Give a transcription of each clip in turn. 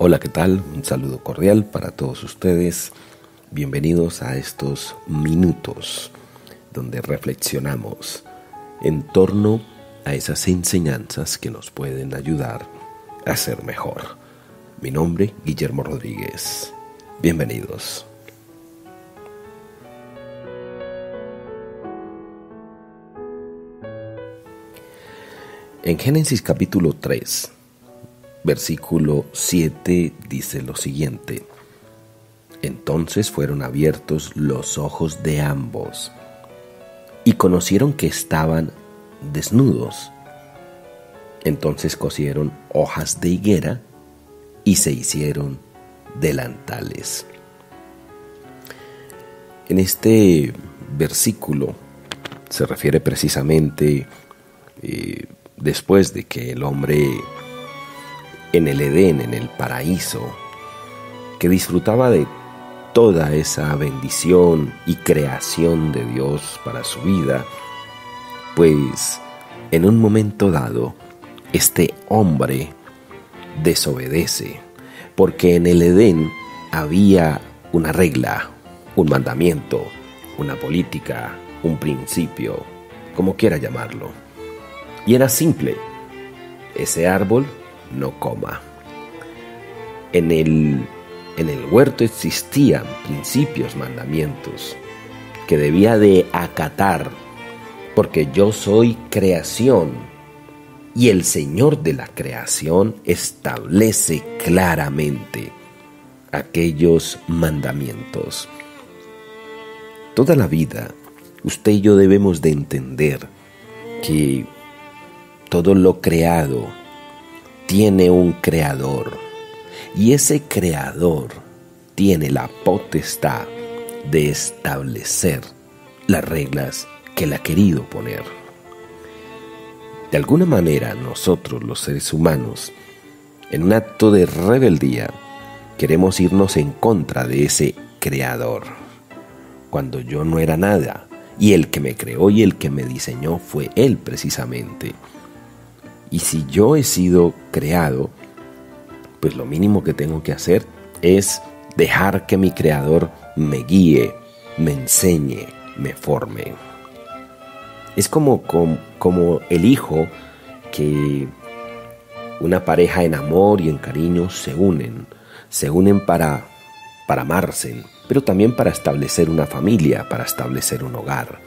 Hola, ¿qué tal? Un saludo cordial para todos ustedes. Bienvenidos a estos minutos donde reflexionamos en torno a esas enseñanzas que nos pueden ayudar a ser mejor. Mi nombre, Guillermo Rodríguez. Bienvenidos. En Génesis capítulo 3, versículo 7 dice lo siguiente: Entonces fueron abiertos los ojos de ambos y conocieron que estaban desnudos. Entonces cosieron hojas de higuera y se hicieron delantales. En este versículo se refiere precisamente después de que el hombre en el Edén, en el paraíso, que disfrutaba de toda esa bendición y creación de Dios para su vida, pues en un momento dado este hombre desobedece, porque en el Edén había una regla, un mandamiento, una política, un principio, como quiera llamarlo. Y era simple: ese árbol no coma. En el huerto existían principios, mandamientos que debía de acatar, porque yo soy creación y el Señor de la creación establece claramente aquellos mandamientos. Toda la vida, usted y yo debemos de entender que todo lo creado tiene un creador, y ese creador tiene la potestad de establecer las reglas que él ha querido poner. De alguna manera, nosotros los seres humanos, en un acto de rebeldía, queremos irnos en contra de ese creador, cuando yo no era nada, y el que me creó y el que me diseñó fue él precisamente. Y si yo he sido creado, pues lo mínimo que tengo que hacer es dejar que mi creador me guíe, me enseñe, me forme. Es como el hijo que una pareja en amor y en cariño se unen para amarse, pero también para establecer una familia, para establecer un hogar.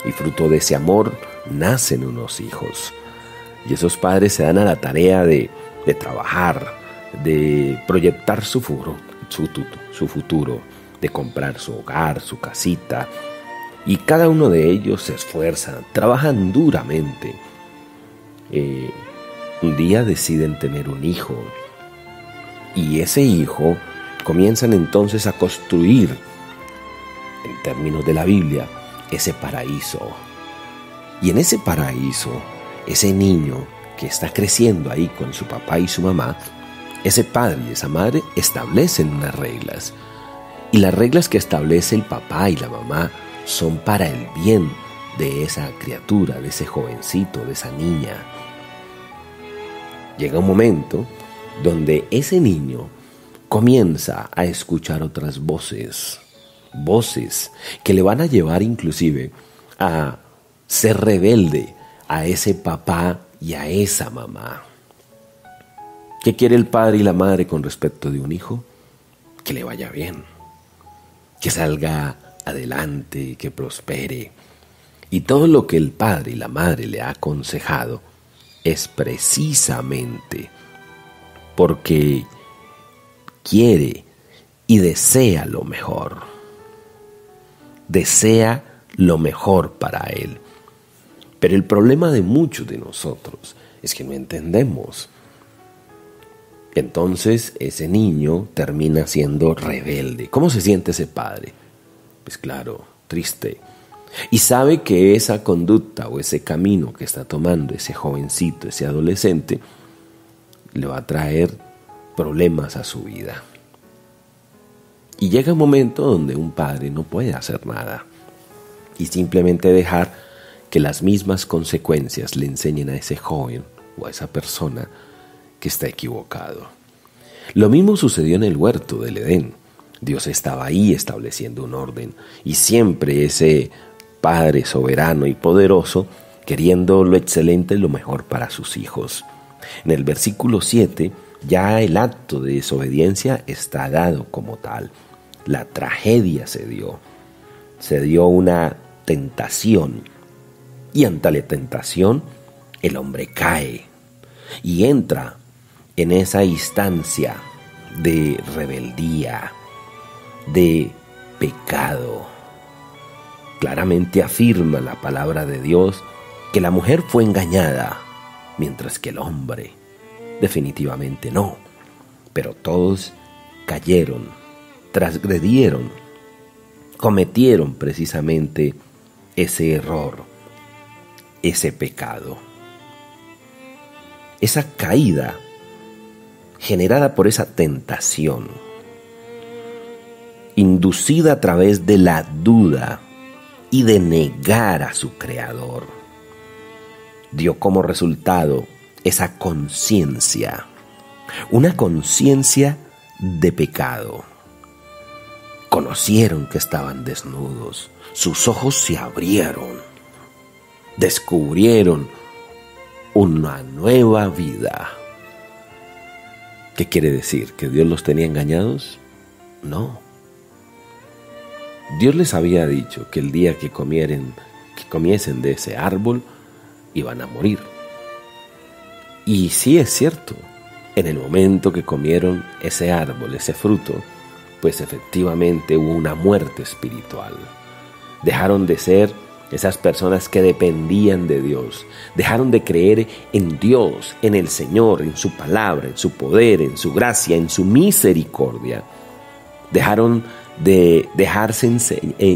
Y fruto de ese amor nacen unos hijos. Y esos padres se dan a la tarea de trabajar, de proyectar su futuro, de comprar su hogar, su casita. Y cada uno de ellos se esfuerzan, trabajan duramente. Un día deciden tener un hijo. Y ese hijo comienzan entonces a construir, en términos de la Biblia, ese paraíso. Y en ese paraíso, ese niño que está creciendo ahí con su papá y su mamá, ese padre y esa madre establecen unas reglas. Y las reglas que establece el papá y la mamá son para el bien de esa criatura, de ese jovencito, de esa niña. Llega un momento donde ese niño comienza a escuchar otras voces que le van a llevar inclusive a ser rebelde a ese papá y a esa mamá. ¿Qué quiere el padre y la madre con respecto de un hijo? Que le vaya bien, que salga adelante, que prospere. Y todo lo que el padre y la madre le ha aconsejado es precisamente porque quiere y desea lo mejor. Desea lo mejor para él. Pero el problema de muchos de nosotros es que no entendemos. Entonces ese niño termina siendo rebelde. ¿Cómo se siente ese padre? Pues claro, triste. Y sabe que esa conducta o ese camino que está tomando ese jovencito, ese adolescente, le va a traer problemas a su vida. Y llega un momento donde un padre no puede hacer nada y simplemente dejar que las mismas consecuencias le enseñen a ese joven o a esa persona que está equivocado. Lo mismo sucedió en el huerto del Edén. Dios estaba ahí estableciendo un orden, y siempre ese Padre soberano y poderoso queriendo lo excelente y lo mejor para sus hijos. En el versículo 7 ya el acto de desobediencia está dado como tal. La tragedia se dio una tentación, y ante la tentación el hombre cae y entra en esa instancia de rebeldía, de pecado. Claramente afirma la palabra de Dios que la mujer fue engañada, mientras que el hombre definitivamente no. Pero todos cayeron, transgredieron, cometieron precisamente ese error, ese pecado. Esa caída generada por esa tentación, inducida a través de la duda y de negar a su Creador, dio como resultado esa conciencia, una conciencia de pecado. Conocieron que estaban desnudos, sus ojos se abrieron, descubrieron una nueva vida. ¿Qué quiere decir? ¿Que Dios los tenía engañados? No. Dios les había dicho que el día que comiesen de ese árbol, iban a morir. Y sí es cierto, en el momento que comieron ese árbol, ese fruto, pues efectivamente hubo una muerte espiritual. Dejaron de ser esas personas que dependían de Dios, dejaron de creer en Dios, en el Señor, en su palabra, en su poder, en su gracia, en su misericordia. Dejaron de dejarse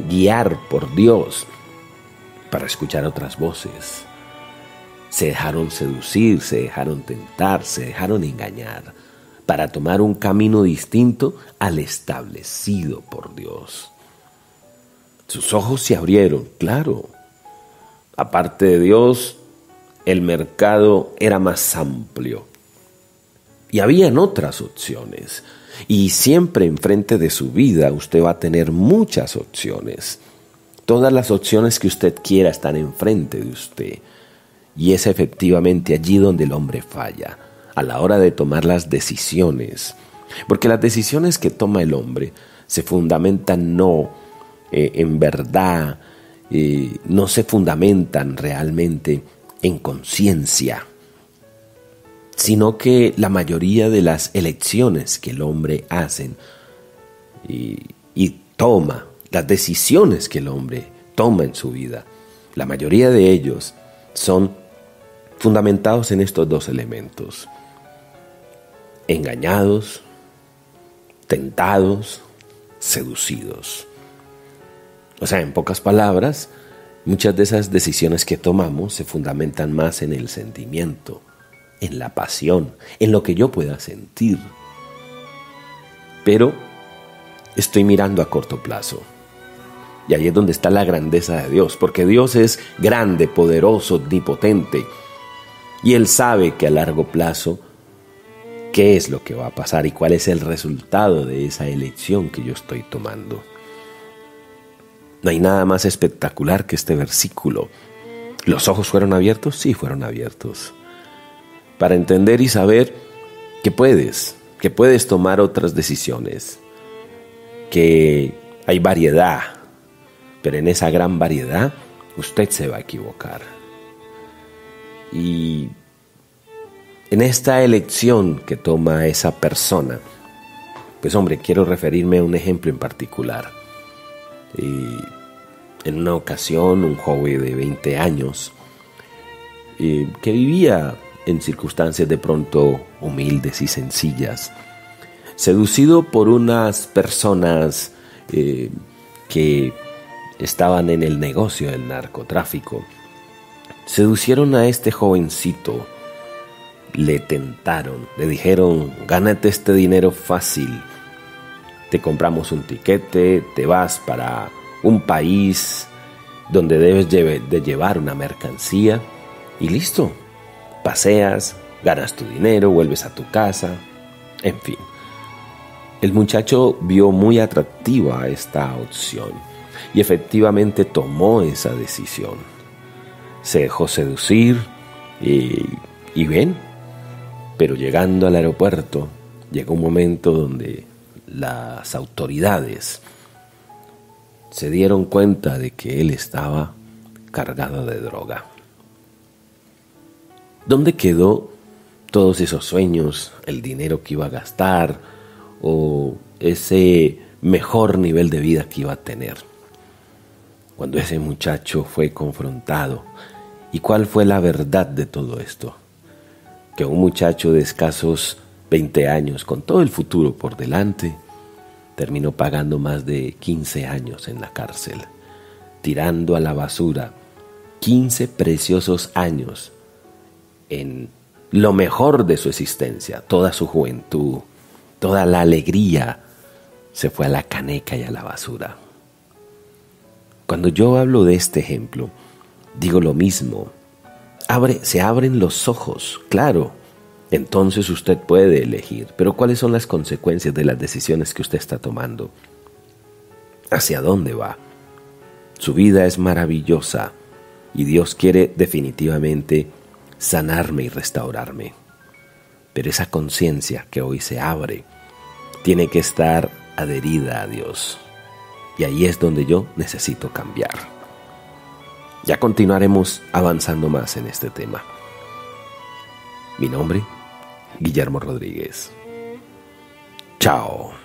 guiar por Dios para escuchar otras voces. Se dejaron seducir, se dejaron tentar, se dejaron engañar para tomar un camino distinto al establecido por Dios. Sus ojos se abrieron, claro. Aparte de Dios, el mercado era más amplio y habían otras opciones. Y siempre enfrente de su vida usted va a tener muchas opciones. Todas las opciones que usted quiera están enfrente de usted. Y es efectivamente allí donde el hombre falla, a la hora de tomar las decisiones. Porque las decisiones que toma el hombre se fundamentan en verdad, no se fundamentan realmente en conciencia, sino que la mayoría de las elecciones que el hombre hace y toma, las decisiones que el hombre toma en su vida, la mayoría de ellos son fundamentados en estos dos elementos: engañados, tentados, seducidos. O sea, en pocas palabras, muchas de esas decisiones que tomamos se fundamentan más en el sentimiento, en la pasión, en lo que yo pueda sentir. Pero estoy mirando a corto plazo. Y ahí es donde está la grandeza de Dios, porque Dios es grande, poderoso, omnipotente. Y Él sabe que a largo plazo, qué es lo que va a pasar y cuál es el resultado de esa elección que yo estoy tomando. No hay nada más espectacular que este versículo. ¿Los ojos fueron abiertos? Sí, fueron abiertos. Para entender y saber que puedes tomar otras decisiones, que hay variedad, pero en esa gran variedad usted se va a equivocar. Y en esta elección que toma esa persona, pues hombre, quiero referirme a un ejemplo en particular. En una ocasión, un joven de 20 años que vivía en circunstancias de pronto humildes y sencillas, seducido por unas personas que estaban en el negocio del narcotráfico, seducieron a este jovencito, le tentaron, le dijeron: gánate este dinero fácil, te compramos un tiquete, te vas para un país donde debes de llevar una mercancía y listo, paseas, ganas tu dinero, vuelves a tu casa, en fin, El muchacho vio muy atractiva esta opción y efectivamente tomó esa decisión. Se dejó seducir y ven, pero llegando al aeropuerto llegó un momento donde las autoridades se dieron cuenta de que él estaba cargado de droga. ¿Dónde quedó todos esos sueños, el dinero que iba a gastar o ese mejor nivel de vida que iba a tener? Cuando ese muchacho fue confrontado, ¿y cuál fue la verdad de todo esto? Que un muchacho de escasos 20 años, con todo el futuro por delante, terminó pagando más de 15 años en la cárcel, tirando a la basura 15 preciosos años en lo mejor de su existencia. Toda su juventud, toda la alegría se fue a la caneca y a la basura. Cuando yo hablo de este ejemplo, digo lo mismo. Se abren los ojos, claro. Entonces usted puede elegir, pero ¿cuáles son las consecuencias de las decisiones que usted está tomando? ¿Hacia dónde va? Su vida es maravillosa y Dios quiere definitivamente sanarme y restaurarme. Pero esa conciencia que hoy se abre tiene que estar adherida a Dios. Y ahí es donde yo necesito cambiar. Ya continuaremos avanzando más en este tema. Mi nombre, Guillermo Rodríguez. Chao.